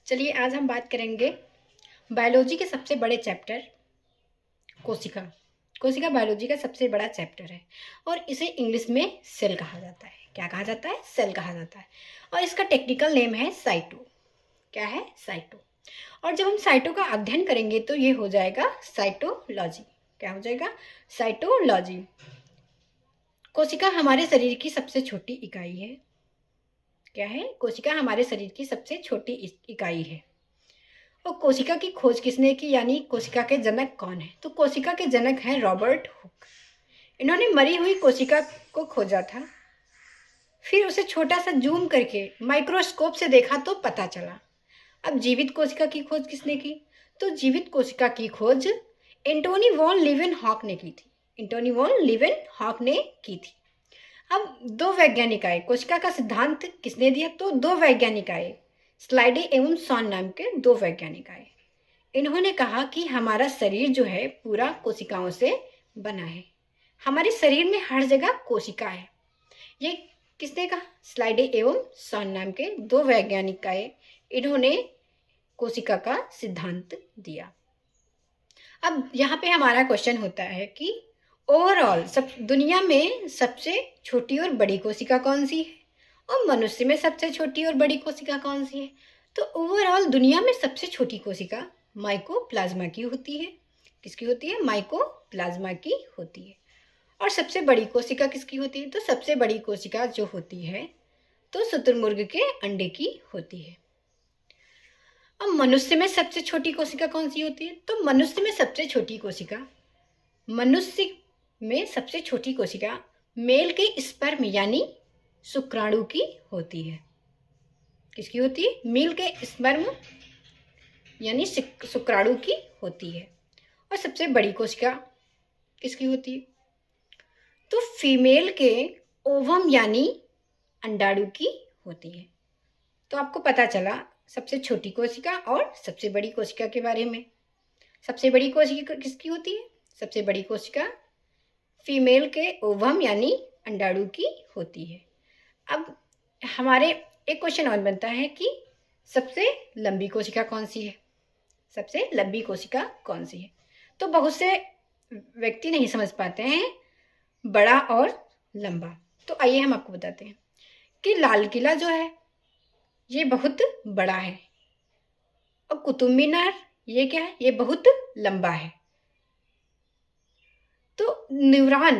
चलिए आज हम बात करेंगे बायोलॉजी के सबसे बड़े चैप्टर कोशिका। कोशिका बायोलॉजी का सबसे बड़ा चैप्टर है और इसे इंग्लिश में सेल कहा जाता है। क्या कहा जाता है? सेल कहा जाता है। और इसका टेक्निकल नेम है साइटो। क्या है? साइटो। और जब हम साइटो का अध्ययन करेंगे तो ये हो जाएगा साइटोलॉजी। क्या हो जाएगा? साइटोलॉजी। कोशिका हमारे शरीर की सबसे छोटी इकाई है। क्या है? कोशिका हमारे शरीर की सबसे छोटी इकाई है। और कोशिका की खोज किसने की, यानी कोशिका के जनक कौन है? तो कोशिका के जनक हैं रॉबर्ट हुक। इन्होंने मरी हुई कोशिका को खोजा था, फिर उसे छोटा सा जूम करके माइक्रोस्कोप से देखा तो पता चला। अब जीवित कोशिका की खोज किसने की? तो जीवित कोशिका की खोज एंटोनी वॉन लीवेनहॉक ने की थी। एंटोनी वॉन लीवेनहॉक ने की थी। अब दो वैज्ञानिक आए। कोशिका का सिद्धांत किसने दिया? तो दो वैज्ञानिक आए, स्लाइडे एवं सॉन नाम के दो वैज्ञानिक आए। इन्होंने कहा कि हमारा शरीर जो है पूरा कोशिकाओं से बना है। हमारे शरीर में हर जगह कोशिका है। ये किसने कहा? स्लाइडे एवं सॉन नाम के दो वैज्ञानिक आए। इन्होंने कोशिका का सिद्धांत दिया। अब यहाँ पे हमारा क्वेश्चन होता है कि ओवरऑल सब दुनिया में सबसे छोटी और बड़ी कोशिका कौन सी है, और मनुष्य में सबसे छोटी और बड़ी कोशिका कौन सी है? तो ओवरऑल दुनिया में सबसे छोटी कोशिका माइकोप्लाज्मा की होती है। किसकी होती है? माइकोप्लाज्मा की होती है। और सबसे बड़ी कोशिका किसकी होती है? तो सबसे बड़ी कोशिका जो होती है तो शुतुरमुर्ग के अंडे की होती है। अब मनुष्य में सबसे छोटी कोशिका कौन सी होती है? तो मनुष्य में सबसे छोटी कोशिका मेल के स्पर्म यानी शुक्राणु की होती है। किसकी होती है? मेल के स्पर्म यानी शुक्राणु की होती है। और सबसे बड़ी कोशिका किसकी होती है? तो फीमेल के ओवम यानी अंडाणु की होती है। तो आपको पता चला सबसे छोटी कोशिका और सबसे बड़ी कोशिका के बारे में। सबसे बड़ी कोशिका किसकी होती है? सबसे बड़ी कोशिका फीमेल के ओवम यानी अंडाणु की होती है। अब हमारे एक क्वेश्चन और बनता है कि सबसे लंबी कोशिका कौन सी है? सबसे लंबी कोशिका कौन सी है? तो बहुत से व्यक्ति नहीं समझ पाते हैं बड़ा और लंबा। तो आइए हम आपको बताते हैं कि लाल किला जो है ये बहुत बड़ा है, और कुतुब मीनार ये क्या है? ये बहुत लंबा है। तो न्यूरॉन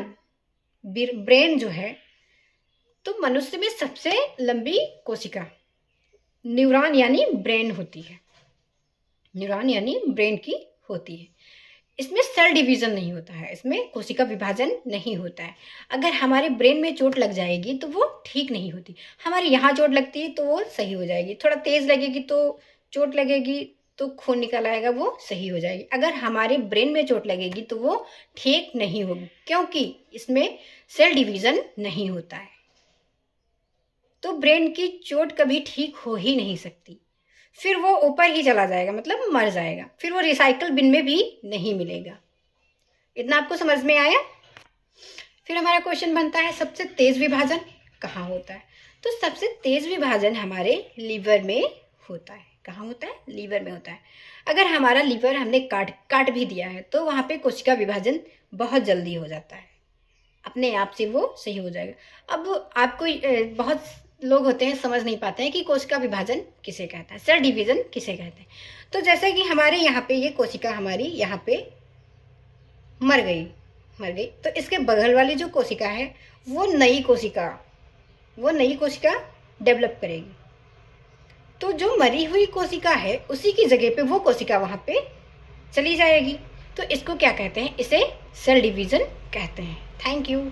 ब्रेन जो है, तो मनुष्य में सबसे लंबी कोशिका न्यूरॉन यानी ब्रेन होती है। न्यूरॉन यानी ब्रेन की होती है। इसमें सेल डिवीजन नहीं होता है, इसमें कोशिका विभाजन नहीं होता है। अगर हमारे ब्रेन में चोट लग जाएगी तो वो ठीक नहीं होती। हमारे यहाँ चोट लगती है तो वो सही हो जाएगी, थोड़ा तेज लगेगी तो चोट लगेगी तो खून निकल आएगा, वो सही हो जाएगी। अगर हमारे ब्रेन में चोट लगेगी तो वो ठीक नहीं होगी, क्योंकि इसमें सेल डिवीजन नहीं होता है। तो ब्रेन की चोट कभी ठीक हो ही नहीं सकती, फिर वो ऊपर ही चला जाएगा, मतलब मर जाएगा, फिर वो रिसाइकल बिन में भी नहीं मिलेगा। इतना आपको समझ में आया? फिर हमारा क्वेश्चन बनता है सबसे तेज विभाजन कहाँ होता है? तो सबसे तेज विभाजन हमारे लीवर में होता है। कहाँ होता है? लीवर में होता है। अगर हमारा लीवर हमने काट भी दिया है तो वहाँ पे कोशिका विभाजन बहुत जल्दी हो जाता है, अपने आप से वो सही हो जाएगा। अब आपको बहुत लोग होते हैं समझ नहीं पाते हैं कि कोशिका विभाजन किसे कहता है, सेल डिवीजन किसे कहते हैं। तो जैसे कि हमारे यहाँ पे ये कोशिका हमारी यहाँ पे मर गई, तो इसके बगल वाली जो कोशिका है वो नई कोशिका डेवलप करेगी। तो जो मरी हुई कोशिका है उसी की जगह पे वो कोशिका वहाँ पे चली जाएगी। तो इसको क्या कहते हैं? इसे सेल डिवीजन कहते हैं। Thank you.